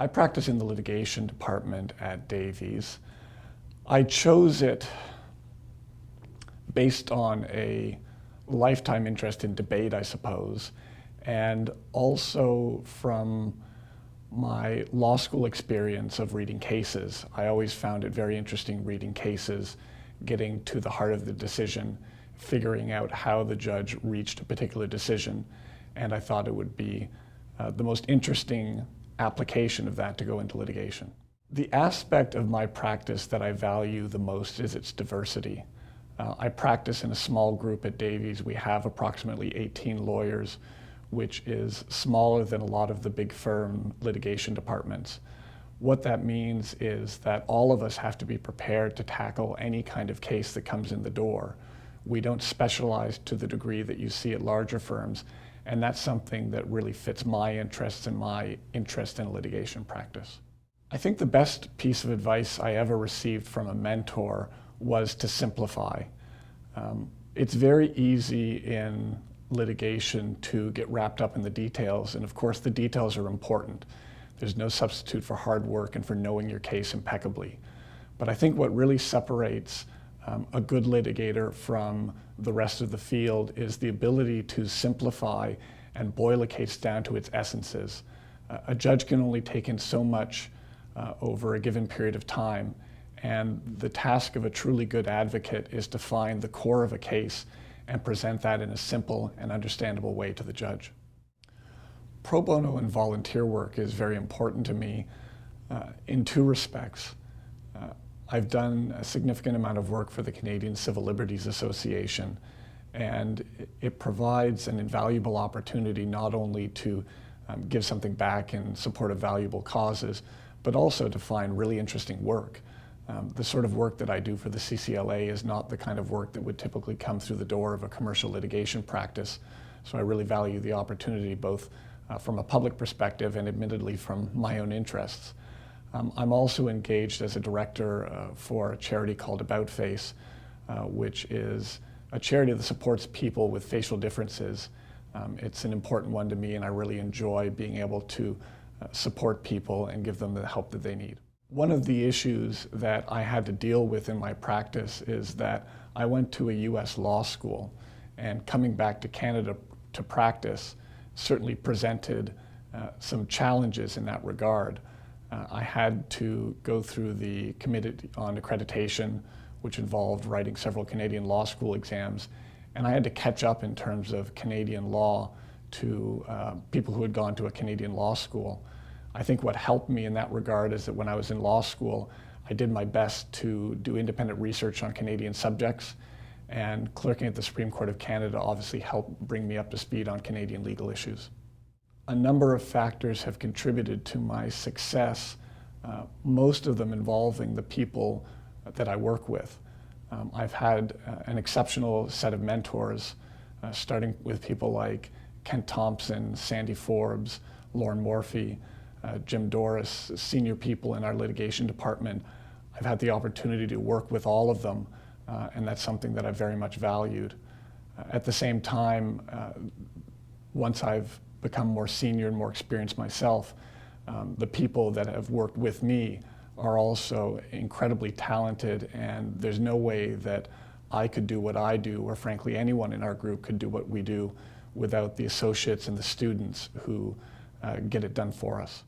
I practice in the litigation department at Davies. I chose it based on a lifetime interest in debate, I suppose, and also from my law school experience of reading cases. I always found it very interesting reading cases, getting to the heart of the decision, figuring out how the judge reached a particular decision, and I thought it would be the most interesting application of that to go into litigation. The aspect of my practice that I value the most is its diversity. I practice in a small group at Davies. We have approximately 18 lawyers, which is smaller than a lot of the big firm litigation departments. What that means is that all of us have to be prepared to tackle any kind of case that comes in the door. We don't specialize to the degree that you see at larger firms, and that's something that really fits my interests and my interest in litigation practice. I think the best piece of advice I ever received from a mentor was to simplify. It's very easy in litigation to get wrapped up in the details, and of course the details are important. There's no substitute for hard work and for knowing your case impeccably. But I think what really separates a good litigator from the rest of the field is the ability to simplify and boil a case down to its essences. A judge can only take in so much over a given period of time, and the task of a truly good advocate is to find the core of a case and present that in a simple and understandable way to the judge. Pro bono and volunteer work is very important to me in two respects. I've done a significant amount of work for the Canadian Civil Liberties Association, and it provides an invaluable opportunity not only to give something back in support of valuable causes, but also to find really interesting work. The sort of work that I do for the CCLA is not the kind of work that would typically come through the door of a commercial litigation practice, so I really value the opportunity both from a public perspective and admittedly from my own interests. I'm also engaged as a director for a charity called AboutFace, which is a charity that supports people with facial differences. It's an important one to me, and I really enjoy being able to support people and give them the help that they need. One of the issues that I had to deal with in my practice is that I went to a US law school, and coming back to Canada to practice certainly presented some challenges in that regard. I had to go through the Committee on Accreditation, which involved writing several Canadian law school exams, and I had to catch up in terms of Canadian law to people who had gone to a Canadian law school. I think what helped me in that regard is that when I was in law school, I did my best to do independent research on Canadian subjects, and clerking at the Supreme Court of Canada obviously helped bring me up to speed on Canadian legal issues. A number of factors have contributed to my success, most of them involving the people that I work with. I've had an exceptional set of mentors, starting with people like Kent Thompson, Sandy Forbes, Lauren Morphy, Jim Doris, senior people in our litigation department. I've had the opportunity to work with all of them, and that's something that I've very much valued. At the same time, once I've become more senior and more experienced myself, the people that have worked with me are also incredibly talented, and there's no way that I could do what I do, or frankly anyone in our group could do what we do, without the associates and the students who get it done for us.